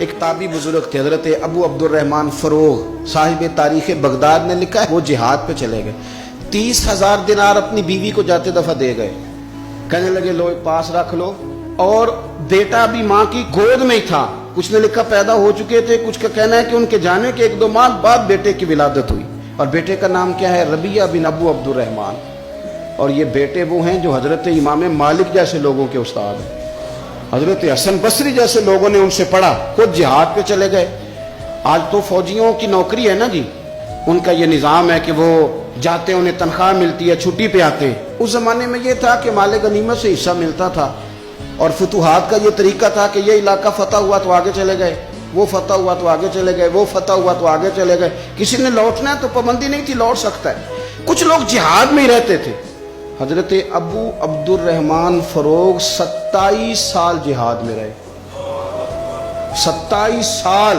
ایک تابعی بزرگ تھے حضرت ابو عبدالرحمن فروغ صاحب تاریخ بغداد نے لکھا ہے وہ جہاد پہ چلے گئے، 30,000 دینار اپنی بیوی کو جاتے دفعہ دے گئے، کہنے لگے لو پاس رکھ لو، اور بیٹا بھی ماں کی گود میں ہی تھا، کچھ نے لکھا پیدا ہو چکے تھے، کچھ کا کہنا ہے کہ ان کے جانے کے 1-2 ماہ بعد بیٹے کی ولادت ہوئی، اور بیٹے کا نام کیا ہے؟ ربیعہ بن ابو عبدالرحمن، اور یہ بیٹے وہ ہیں جو حضرت امام مالک جیسے لوگوں کے استاد ہیں، حضرت حسن بصری جیسے لوگوں نے ان سے پڑھا، خود جہاد پہ چلے گئے۔ آج تو فوجیوں کی نوکری ہے نا جی، ان کا یہ نظام ہے کہ وہ جاتے ہیں، انہیں تنخواہ ملتی ہے، چھٹی پہ آتے ہیں۔ اس زمانے میں یہ تھا کہ مال غنیمت سے حصہ ملتا تھا، اور فتوحات کا یہ طریقہ تھا کہ یہ علاقہ فتح ہوا تو آگے چلے گئے، وہ فتح ہوا تو آگے چلے گئے، وہ فتح ہوا تو آگے چلے گئے، کسی نے لوٹنا ہے تو پابندی نہیں تھی، لوٹ سکتا ہے۔ کچھ لوگ جہاد میں ہی رہتے تھے۔ حضرت ابو عبدالرحمن فروغ 27 سال جہاد میں رہے، 27 سال۔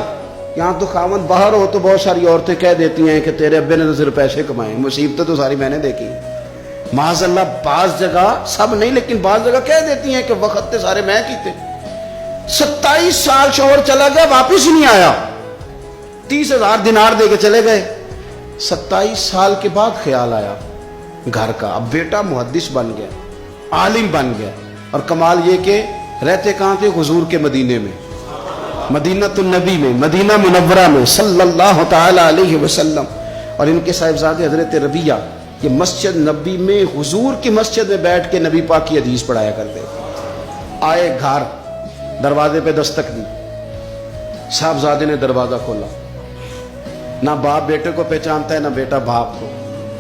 یہاں تو خاوند باہر ہو تو بہت ساری عورتیں کہہ دیتی ہیں کہ تیرے ابے نے تو صرف پیسے کمائے، مصیبتیں تو ساری میں نے دیکھی ہیں۔ معاذ اللہ، بعض جگہ، سب نہیں لیکن بعض جگہ کہہ دیتی ہیں کہ وقت تے سارے میں کیتے۔ 27 سال شوہر چلا گیا، واپس ہی نہیں آیا، 30,000 دینار دے کے چلے گئے۔ 27 سال کے بعد خیال آیا گھر کا، اب بیٹا محدث بن گیا، عالم بن گیا، اور کمال یہ کہ رہتے کہاں تھے؟ حضور کے مدینے میں، مدینۃ النبی میں، مدینہ منورہ میں صلی اللہ تعالی علیہ وسلم۔ اور ان کے صاحبزادے حضرت ربیعہ یہ مسجد نبی میں، حضور کی مسجد میں بیٹھ کے نبی پاک کی حدیث پڑھایا کرتے۔ آئے گھر، دروازے پہ دستک دی، صاحبزادے نے دروازہ کھولا، نہ باپ بیٹے کو پہچانتا ہے نہ بیٹا باپ کو۔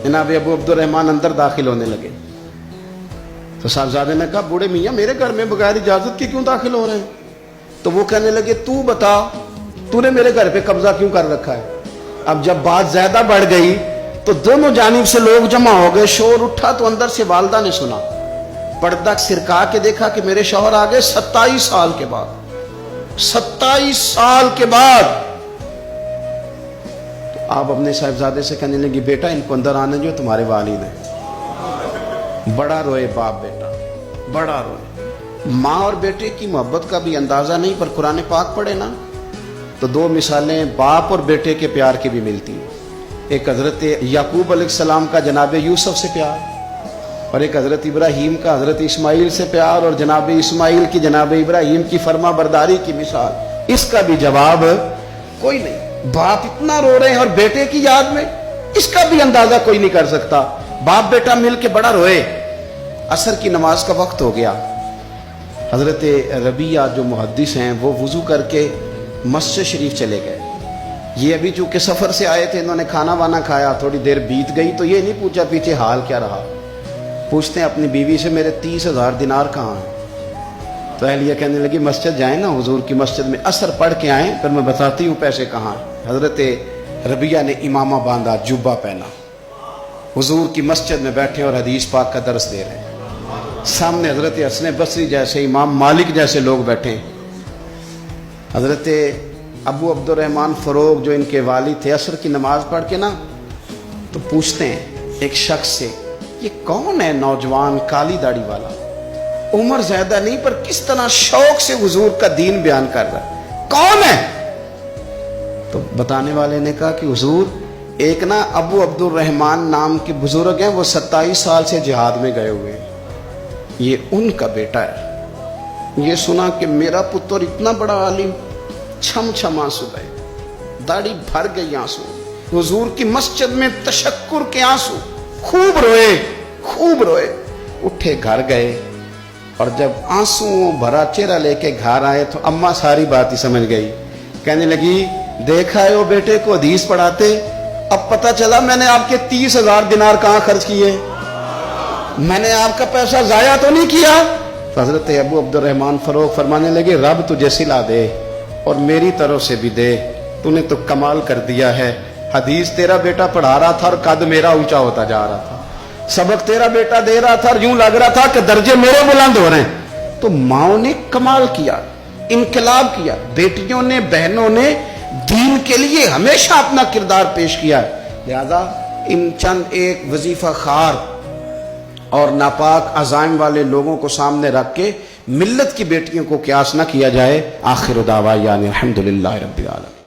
جناب ابو عبدالرحمن اندر داخل ہونے لگے تو صاحبزادے نے کہا بوڑھے میاں میرے گھر میں بغیر اجازت کے کیوں داخل ہو رہے ہیں؟ تو وہ کہنے لگے تو بتا، تو نے میرے گھر پہ قبضہ کیوں کر رکھا ہے؟ اب جب بات زیادہ بڑھ گئی تو دونوں جانب سے لوگ جمع ہو گئے، شور اٹھا تو اندر سے والدہ نے سنا، پردہ سرکا کے دیکھا کہ میرے شوہر آ گئے 27 سال کے بعد، 27 سال کے بعد۔ آپ اپنے صاحبزادے سے کہنے لگی بیٹا ان کو اندر آنے جو، تمہارے والد ہیں۔ بڑا روئے باپ بیٹا، بڑا روئے۔ ماں اور بیٹے کی محبت کا بھی اندازہ نہیں، پر قرآن پاک پڑھے نا تو 2 مثالیں باپ اور بیٹے کے پیار کی بھی ملتی ہیں۔ ایک حضرت یعقوب علیہ السلام کا جناب یوسف سے پیار، اور ایک حضرت ابراہیم کا حضرت اسماعیل سے پیار، اور جناب اسماعیل کی جناب ابراہیم کی فرما برداری کی مثال۔ اس کا بھی جواب کوئی نہیں۔ باپ اتنا رو رہے ہیں اور بیٹے کی یاد میں، اس کا بھی اندازہ کوئی نہیں کر سکتا۔ باپ بیٹا مل کے بڑا روئے۔ عصر کی نماز کا وقت ہو گیا، حضرت ربیعہ جو محدث ہیں وہ وضو کر کے مسجد شریف چلے گئے۔ یہ ابھی چونکہ سفر سے آئے تھے، انہوں نے کھانا وانا کھایا، تھوڑی دیر بیت گئی تو یہ نہیں پوچھا پیچھے حال کیا رہا، پوچھتے ہیں اپنی بیوی سے میرے 30,000 دینار کہاں ہیں؟ تو اہلیہ کہنے لگی مسجد جائیں نا، حضور کی مسجد میں عصر پڑھ کے آئیں، پھر میں بتاتی ہوں پیسے کہاں ہیں۔ حضرت ربیعہ نے امامہ باندھا، جبہ پہنا، حضور کی مسجد میں بیٹھے اور حدیث پاک کا درس دے رہے ہیں۔ سامنے حضرت حسن بصری جیسے، امام مالک جیسے لوگ بیٹھے ہیں۔ حضرت ابو عبدالرحمن فروغ جو ان کے والد تھے، عصر کی نماز پڑھ کے نا تو پوچھتے ہیں ایک شخص سے، یہ کون ہے نوجوان کالی داڑھی والا؟ عمر زیادہ نہیں پر کس طرح شوق سے حضور کا دین بیان کر رہا ہے، کون ہے؟ تو بتانے والے نے کہا کہ حضور ایک نا ابو عبدالرحمن نام کے بزرگ ہیں، وہ 27 سال سے جہاد میں گئے ہوئے ہیں، یہ ان کا بیٹا ہے۔ یہ سنا کہ میرا پتر اتنا بڑا عالم، چھم چھم آنسو گئے، داڑھی بھر گئی آنسو، حضور کی مسجد میں تشکر کے آنسو، خوب روئے، خوب روئے۔ اٹھے گھر گئے، اور جب آنسو بھرا چہرہ لے کے گھر آئے تو اماں ساری بات ہی سمجھ گئی، کہنے لگی دیکھا ہے وہ بیٹے کو حدیث پڑھاتے، اب پتہ چلا میں نے آپ کے 30,000 دینار کہاں خرچ کیے، میں نے آپ کا پیسہ ضائع تو نہیں کیا۔ حضرت ابو عبدالرحمن فروغ فرمانے لگے رب تجھے صلہ دے اور میری طرف سے بھی دے، تو نے تو کمال کر دیا ہے۔ حدیث تیرا بیٹا پڑھا رہا تھا اور قد میرا اونچا ہوتا جا رہا تھا، سبق تیرا بیٹا دے رہا تھا اور یوں لگ رہا تھا کہ درجے میرے بلند ہو رہے ہیں۔ تو ماؤں نے کمال کیا، انقلاب کیا، بیٹیوں نے، بہنوں نے دین کے لیے ہمیشہ اپنا کردار پیش کیا ہے۔ لہذا ان چند ایک وظیفہ خار اور ناپاک عزائم والے لوگوں کو سامنے رکھ کے ملت کی بیٹیوں کو قیاس نہ کیا جائے. آخر دعوانا الحمدللہ رب العالمین.